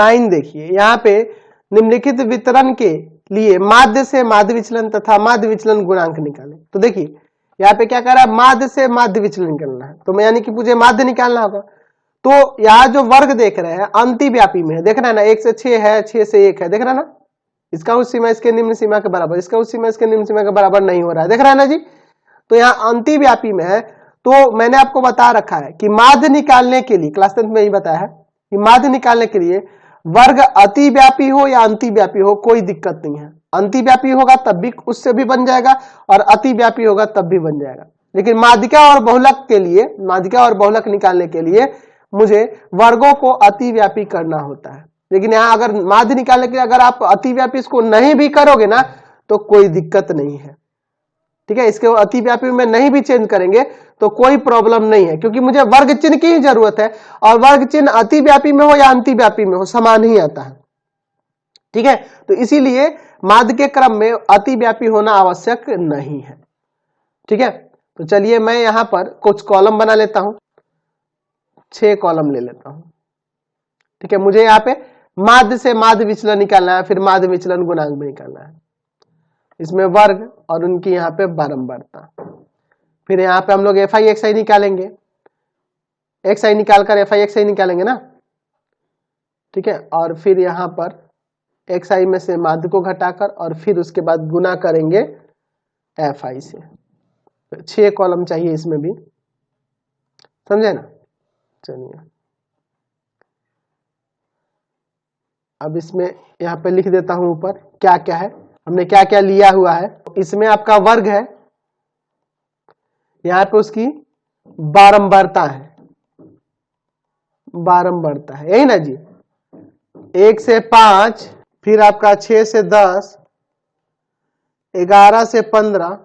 9 देखिए, यहाँ पे निम्नलिखित वितरण के लिए माध्य से माध्य विचलन तथा माध्य विचलन गुणांक निकालें। तो देखिए यहाँ पे क्या कर रहा है, माध्य से माध्य विचलन निकालना है, तो मैं यानी कि मुझे माध्य निकालना होगा। तो यहाँ जो वर्ग देख रहे हैं अंतिव्यापी में है, देख रहे हैं ना, 1 से 6 है, 6 से 1 है, देख रहे हैं ना, इसका उच्च सीमा इसके निम्न सीमा के बराबर, इसका उच्च सीमा इसके निम्न सीमा के बराबर नहीं हो रहा है, देख रहा है ना जी। तो यहाँ अंतिव्यापी में है, तो मैंने आपको बता रखा है कि माध्य निकालने के लिए, क्लास 10 में ही बताया है कि माध्य निकालने के लिए वर्ग अतिव्यापी हो या अंतिव्यापी हो कोई दिक्कत नहीं है। अंतिव्यापी होगा तब भी उससे भी बन जाएगा और अतिव्यापी होगा तब भी बन जाएगा, लेकिन माध्यिका और बहुलक के लिए, माध्यिका और बहुलक निकालने के लिए मुझे वर्गों को अतिव्यापी करना होता है। लेकिन यहाँ अगर माध्य निकालने के लिए अगर आप अतिव्यापी इसको नहीं भी करोगे ना तो कोई दिक्कत नहीं है, ठीक है। इसके अतिव्यापी में नहीं भी चेंज करेंगे तो कोई प्रॉब्लम नहीं है, क्योंकि मुझे वर्ग चिन्ह की ही जरूरत है और वर्ग चिन्ह अतिव्यापी में हो या अंतिव्यापी में हो समान ही आता है, ठीक है। तो इसीलिए माध्य के क्रम में अतिव्यापी होना आवश्यक नहीं है, ठीक है। तो चलिए मैं यहां पर कुछ कॉलम बना लेता हूं, 6 कॉलम ले लेता हूं, ठीक है। मुझे यहाँ पे माध्य से माध्य विचलन निकालना है, फिर माध्य विचलन गुणांक भी निकालना है, इसमें वर्ग और उनकी यहाँ पे बारंबारता। फिर यहाँ पे हम लोग एफ आई एक्स आई निकालेंगे, एक्स आई निकालकर एफ आई एक्स आई निकालेंगे ना, ठीक है। और फिर यहाँ पर एक्स आई में से माध्य को घटाकर और फिर उसके बाद गुना करेंगे एफ आई से। 6 कॉलम चाहिए इसमें भी, समझे ना। चलिए अब इसमें यहाँ पे लिख देता हूं ऊपर क्या क्या है, हमने क्या क्या लिया हुआ है। इसमें आपका वर्ग है, यहाँ पे उसकी बारंबारता है, बारंबारता है, यही ना जी। 1 से 5, फिर आपका 6 से 10, 11 से 15,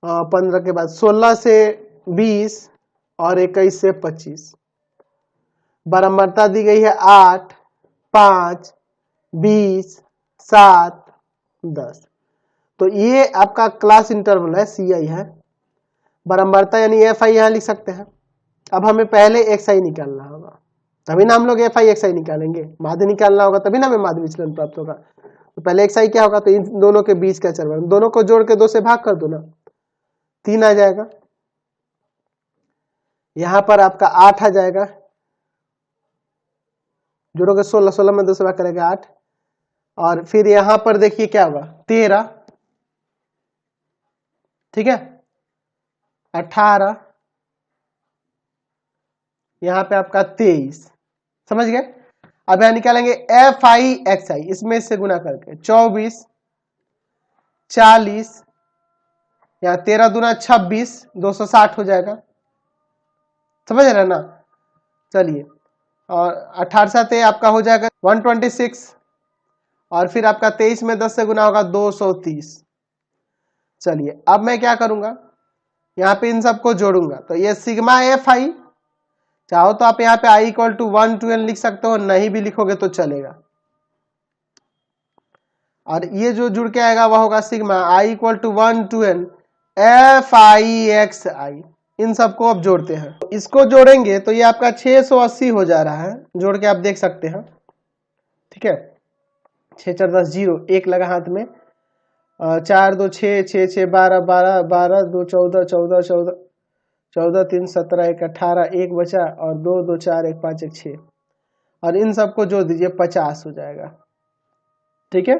15 के बाद 16 से 20 और 21 से 25। बारंबारता दी गई है 8, 5, 20, 7, 10। तो ये आपका क्लास इंटरवल है, सी आई है। बारंबारता यानी एफ आई यहां लिख सकते हैं। अब हमें पहले एक्स आई निकालना होगा, तभी ना हम लोग एफ आई एक्स आई निकालेंगे। माध्य निकालना होगा तभी ना हमें माध्य विचलन प्राप्त होगा। तो पहले एक्स आई क्या होगा, तो इन दोनों के बीच का चरवर्ग, दोनों को जोड़ के 2 से भाग कर दो ना, 3 आ जाएगा। यहां पर आपका 8 आ जाएगा, जोड़ोगे 16, 16 में 2 से भाग करेगा 8। और फिर यहां पर देखिए क्या होगा, 13, ठीक है, 18, यहां पे आपका 23, समझ गए। अब यहां निकालेंगे एफ आई एक्स आई, इसमें से गुना करके 24, 40, यहाँ 13 दूना 26, 260 हो जाएगा, समझ रहे ना। चलिए और 18 से आपका हो जाएगा 126 और फिर आपका 23 में 10 से गुना होगा 230। चलिए अब मैं क्या करूंगा, यहाँ पे इन सबको जोड़ूंगा, तो ये सिग्मा एफ आई, चाहो तो आप यहाँ पे i equal to 1 to n लिख सकते हो, नहीं भी लिखोगे तो चलेगा। और ये जो जुड़ के आएगा वह होगा sigma i equal to 1 to n F I X I. इन सबको अब जोड़ते हैं, तो इसको जोड़ेंगे तो ये आपका 680 हो जा रहा है, जोड़ के आप देख सकते हैं, ठीक है। 6 4 10 0, 1 लगा हाथ में, 4 2 6 6 6 12 12 12 2 14 14 14 14 3 17 1 18, 1 बचा और 2 2 4 1 5 1 6, और इन सबको जोड़ दीजिए 50 हो जाएगा, ठीक है।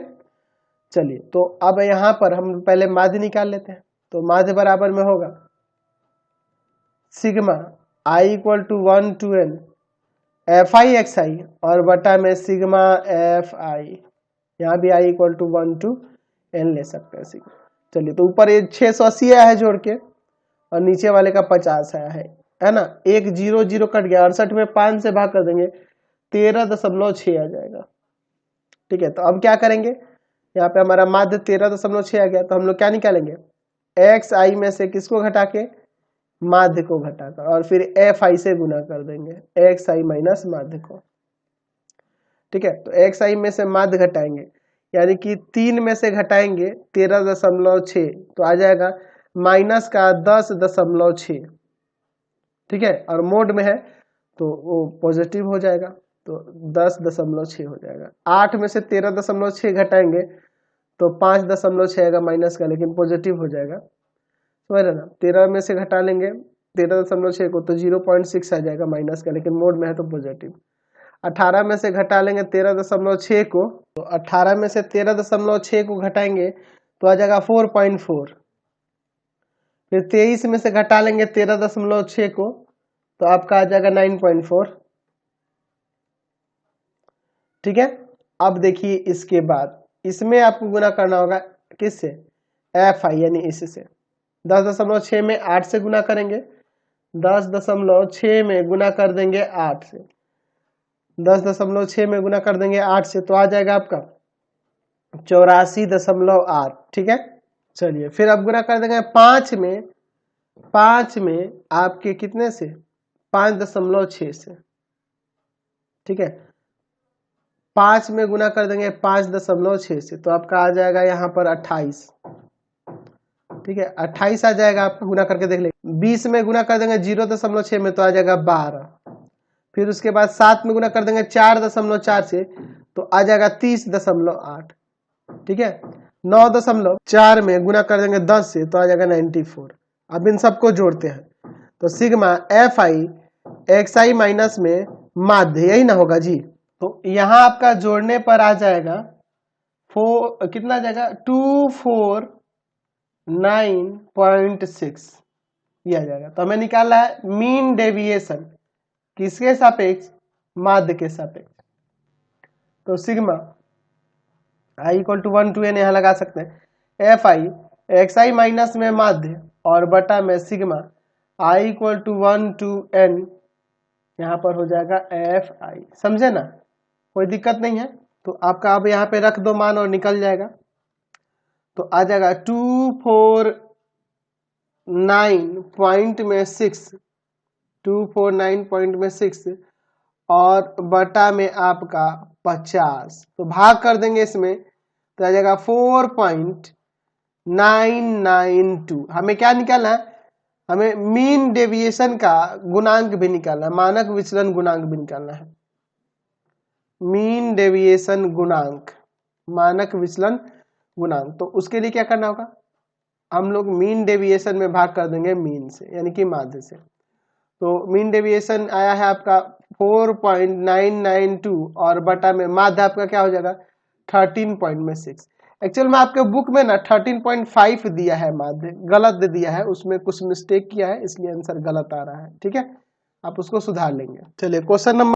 चलिए तो अब यहां पर हम पहले माध्य निकाल लेते हैं, तो माध्य बराबर में होगा sigma i equal to 1 to n F I X I और बटा में सिग्मा एफ आई, यहाँ भी i equal to 1 to n ले सकते हैं सिग्मा। चलिए तो ऊपर ये 680 आया है जोड़ के और नीचे वाले का 50 आया है ना। 1 0 0 कट गया, 68 में 5 से भाग कर देंगे 13.6 आ जाएगा, ठीक है। तो अब क्या करेंगे, यहाँ पे हमारा माध्य 13.6 आ गया, तो हम लोग क्या निकालेंगे, एक्स आई में से किसको घटा के, माध्य को घटाकर, और फिर एफ आई से गुना कर देंगे एक्स आई माइनस माध्य को, ठीक है। तो एक्स आई में से माध्य घटाएंगे, यानी कि 3 में से घटाएंगे 13.6, तो आ जाएगा माइनस का 10.6, ठीक है। और मोड में है तो वो पॉजिटिव हो जाएगा, तो 10.6 हो जाएगा। 8 में से 13.6 घटाएंगे तो 5.6 आएगा माइनस का, लेकिन पॉजिटिव हो जाएगा, समझ रहे ना। 13 में से घटा लेंगे 13.6 को तो 0.6 आ जाएगा माइनस का, लेकिन मोड में है तो पॉजिटिव। 18 में से घटा लेंगे 13.6 को, तो 18 में से 13.6 को घटाएंगे तो आ जाएगा 4.4। फिर 23 में से घटा लेंगे 13.6 को तो आपका आ जाएगा 9.4। ठीक है। अब देखिए इसके बाद इसमें आपको गुना करना होगा किससे, एफ आई यानी इससे। 10.6 में 8 से गुना करेंगे, 10.6 में गुना कर देंगे 8 से, 10.6 में गुना कर देंगे 8 से तो आ जाएगा आपका 84.8। ठीक है। चलिए फिर अब गुना कर देंगे 5 में, 5 में आपके कितने से, 5.6 से। ठीक है। 5 में गुना कर देंगे 5.6 से तो आपका आ जाएगा यहाँ पर 28। ठीक है, 28 आ जाएगा, आपका गुना करके देख लेंगे। 20 में गुना कर देंगे 0.6 में तो आ जाएगा 12। फिर उसके बाद 7 में गुना कर देंगे 4.4 से तो आ जाएगा 30.8। ठीक है। 9.4 में गुना कर देंगे 10 से तो आ जाएगा 94। अब इन सबको जोड़ते हैं तो sigma F I X I minus में माध्य, यही ना होगा जी। तो यहां आपका जोड़ने पर आ जाएगा कितना आ जाएगा 249.6 ये आ जाएगा। तो हमें निकालना है मीन डेविएशन किसके सापेक्ष, माध्य के सापेक्ष। तो sigma I equal to 1 to n यहाँ लगा सकते हैं। F I X I minus में माध्य और बटा में sigma I equal to 1 to n यहाँ पर हो जाएगा एफ आई। समझे ना, कोई दिक्कत नहीं है। तो आपका अब यहाँ पे रख दो मान और निकल जाएगा। तो आ जाएगा 249.6, 249.6 और बटा में आपका 50। तो भाग कर देंगे इसमें तो आ जाएगा 4.992। हमें क्या निकालना है, हमें मीन डेविएशन का गुणांक भी निकालना है, मानक विचलन गुणांक भी निकालना है। मीन डेविएशन गुणांक, मानक विचलन गुणांक। तो उसके लिए क्या करना होगा, हम लोग मीन डेविएशन में भाग कर देंगे मीन से यानी कि माध्य से। तो मीन डेविएशन आया है आपका 4.992 और बटा में माध्य आपका क्या हो जाएगा 13.6। एक्चुअल में आपके बुक में ना 13.5 दिया है माध्य, गलत दे दिया है, उसमें कुछ मिस्टेक किया है इसलिए आंसर गलत आ रहा है। ठीक है, आप उसको सुधार लेंगे। चलिए क्वेश्चन नंबर